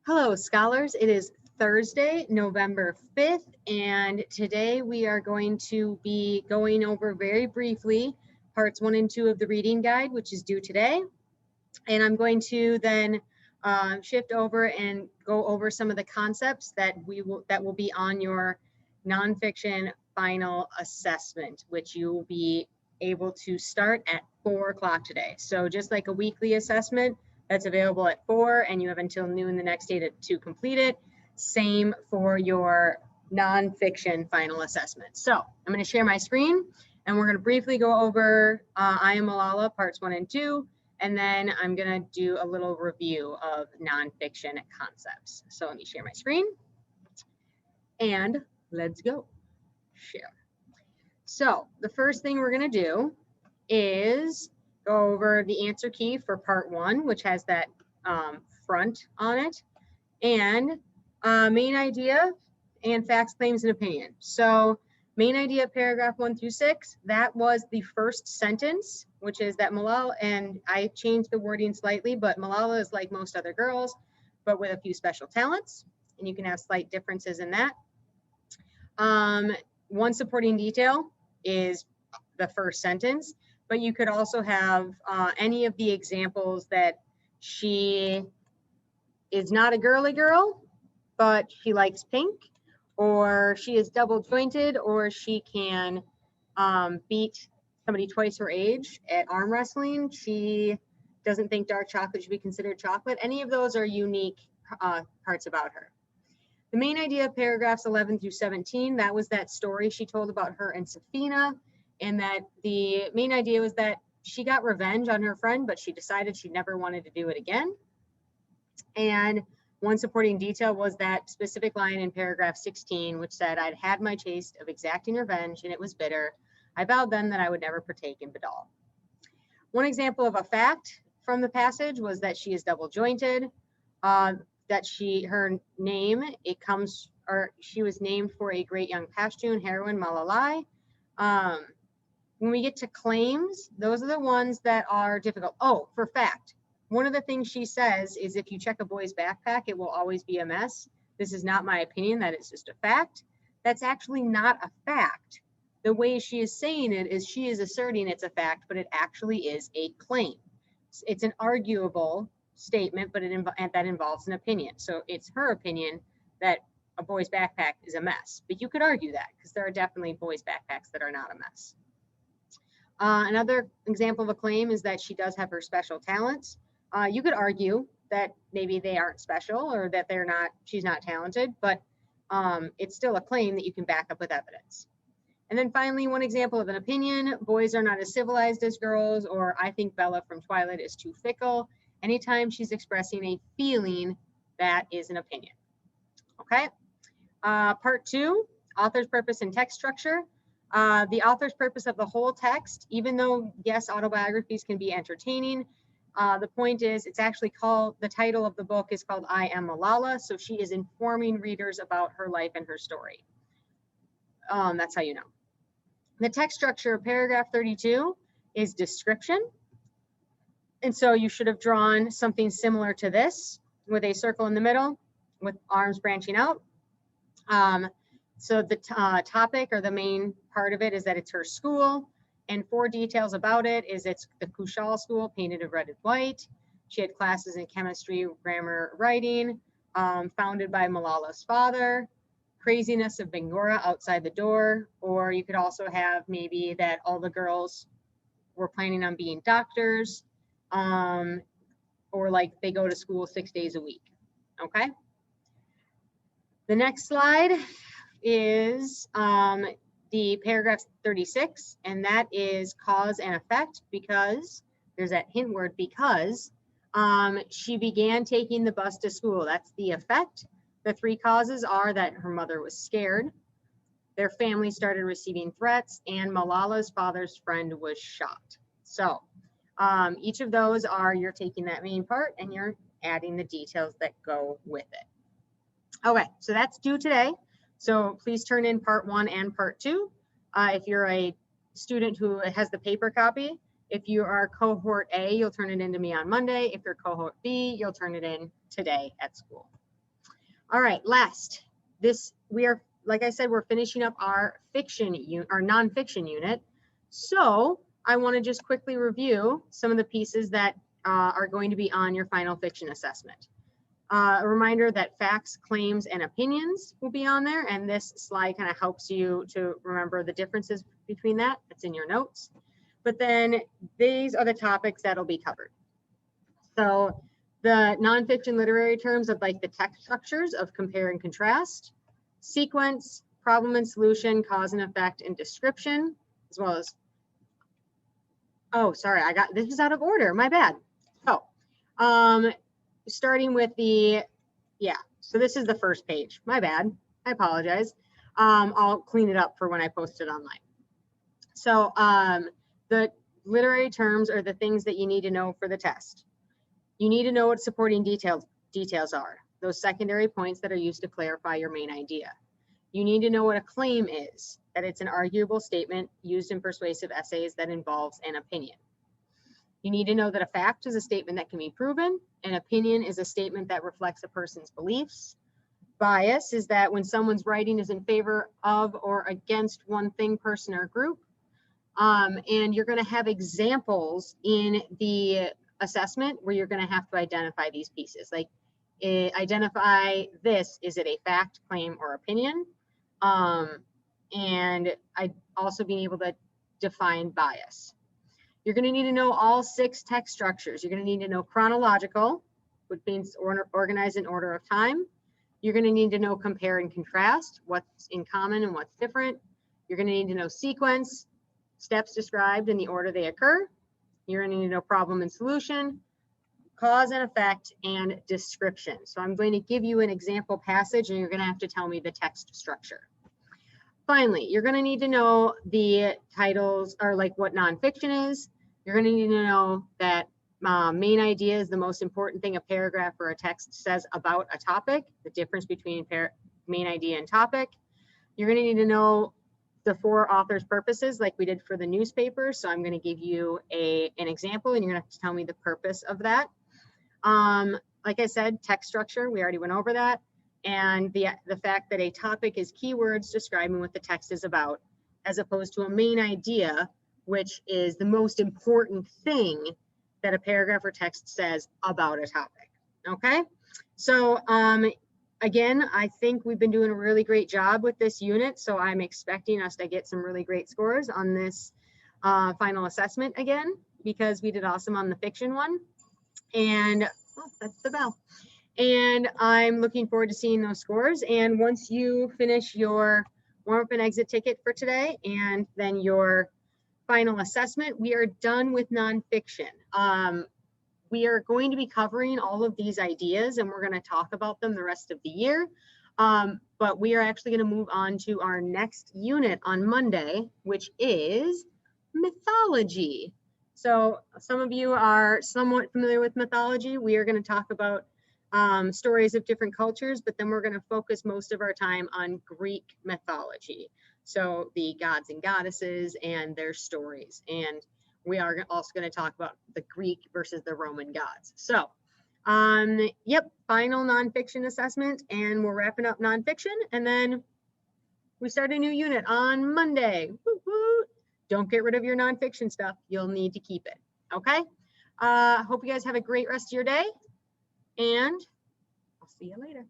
Hello, scholars. It is Thursday, November 5th, and today we are going to be going over very briefly parts 1 and 2 of the reading guide, which is due today. And I'm going to then shift over and go over some of the concepts that will be on your nonfiction final assessment, which you will be able to start at 4 o'clock today. So just like a weekly assessment, that's available at 4 and you have until noon the next day to complete it. Same for your nonfiction final assessment. So I'm going to share my screen and we're going to briefly go over I Am Malala parts 1 and 2, and then I'm going to do a little review of nonfiction concepts. So let me share my screen and let's go. Share. So the first thing we're going to do is go over the answer key for part 1, which has that front on it, and main idea and facts, claims, and opinion. So main idea, paragraph 1 through 6, that was the first sentence, which is that Malala, and I changed the wording slightly, but Malala is like most other girls, but with a few special talents, and you can have slight differences in that. One supporting detail is the first sentence, but you could also have any of the examples that she is not a girly girl, but she likes pink, or she is double jointed, or she can beat somebody twice her age at arm wrestling. She doesn't think dark chocolate should be considered chocolate. Any of those are unique parts about her. The main idea of paragraphs 11 through 17, that was that story she told about her and Safina, and that the main idea was that she got revenge on her friend, but she decided she never wanted to do it again. And one supporting detail was that specific line in paragraph 16, which said, "I'd had my taste of exacting revenge, and it was bitter. I vowed then that I would never partake in Badal." One example of a fact from the passage was that she is double jointed, that her name, she was named for a great young Pashtun heroine, Malalai. When we get to claims, those are the ones that are difficult. Oh, for fact, one of the things she says is if you check a boy's backpack, it will always be a mess. This is not my opinion, that is just a fact. That's actually not a fact. The way she is saying it is she is asserting it's a fact, but it actually is a claim. It's an arguable statement, but that involves an opinion. So it's her opinion that a boy's backpack is a mess. But you could argue that because there are definitely boys' backpacks that are not a mess. Another example of a claim is that she does have her special talents. You could argue that maybe they aren't special or that she's not talented, but it's still a claim that you can back up with evidence. And then finally, one example of an opinion: boys are not as civilized as girls, or I think Bella from Twilight is too fickle. Anytime she's expressing a feeling, that is an opinion. Okay. Part 2, author's purpose and text structure. The author's purpose of the whole text, even though, yes, autobiographies can be entertaining, the point is it's actually called, the title of the book is called I Am Malala, so she is informing readers about her life and her story. That's how you know. The text structure of paragraph 32 is description. And so you should have drawn something similar to this with a circle in the middle with arms branching out. So the topic or the main part of it is that it's her school, and 4 details about it is it's the Kushal school, painted in red and white. She had classes in chemistry, grammar, writing, founded by Malala's father, craziness of Bangora outside the door, or you could also have maybe that all the girls were planning on being doctors, or like they go to school 6 days a week. Okay. The next slide is the paragraph 36, and that is cause and effect, because there's that hint word, because she began taking the bus to school. That's the effect. The 3 causes are that her mother was scared, their family started receiving threats, and Malala's father's friend was shot. So each of those are, you're taking that main part and you're adding the details that go with it. Okay, so that's due today. So please turn in part 1 and part 2. If you're a student who has the paper copy, if you are cohort A, you'll turn it in to me on Monday. If you're cohort B, you'll turn it in today at school. All right, last, we are, like I said, we're finishing up our nonfiction unit. So I want to just quickly review some of the pieces that are going to be on your final fiction assessment. A reminder that facts, claims, and opinions will be on there, and this slide kind of helps you to remember the differences between that. It's in your notes. But then these are the topics that'll be covered. So the nonfiction literary terms of like the text structures of compare and contrast, sequence, problem and solution, cause and effect, and description, as well as, oh, sorry, this is out of order, my bad. So, starting with so this is the first page, my bad, I apologize. I'll clean it up for when I post it online. So the literary terms are the things that you need to know for the test. You need to know what supporting details are, those secondary points that are used to clarify your main idea. You need to know what a claim is, that it's an arguable statement used in persuasive essays that involves an opinion. You need to know that a fact is a statement that can be proven. An opinion is a statement that reflects a person's beliefs. Bias is that when someone's writing is in favor of or against one thing, person, or group. And you're going to have examples in the assessment where you're going to have to identify these pieces, like identify this, is it a fact, claim, or opinion? And I also being able to define bias. You're going to need to know all 6 text structures. You're going to need to know chronological, which means organized in order of time. You're going to need to know compare and contrast, what's in common and what's different. You're going to need to know sequence, steps described in the order they occur. You're going to need to know problem and solution, cause and effect, and description. So I'm going to give you an example passage and you're going to have to tell me the text structure. Finally, you're going to need to know the titles, or like what nonfiction is. You're going to need to know that main idea is the most important thing a paragraph or a text says about a topic, the difference between main idea and topic. You're going to need to know the 4 authors' purposes like we did for the newspaper. So I'm going to give you an example and you're going to have to tell me the purpose of that. Like I said, text structure, we already went over that. And the fact that a topic is keywords describing what the text is about, as opposed to a main idea, which is the most important thing that a paragraph or text says about a topic. Okay, so again, I think we've been doing a really great job with this unit, so I'm expecting us to get some really great scores on this final assessment again, because we did awesome on the fiction one. And oh, that's the bell. And I'm looking forward to seeing those scores. And once you finish your warm-up and exit ticket for today, and then your final assessment, we are done with nonfiction. We are going to be covering all of these ideas and we're going to talk about them the rest of the year. But we are actually going to move on to our next unit on Monday, which is mythology. So some of you are somewhat familiar with mythology. We are going to talk about stories of different cultures, but then we're going to focus most of our time on Greek mythology. So the gods and goddesses and their stories. And we are also going to talk about the Greek versus the Roman gods. So, yep, final nonfiction assessment, and we're wrapping up nonfiction, and then we start a new unit on Monday. Woo-hoo. Don't get rid of your nonfiction stuff. You'll need to keep it. Okay? Hope you guys have a great rest of your day, and I'll see you later.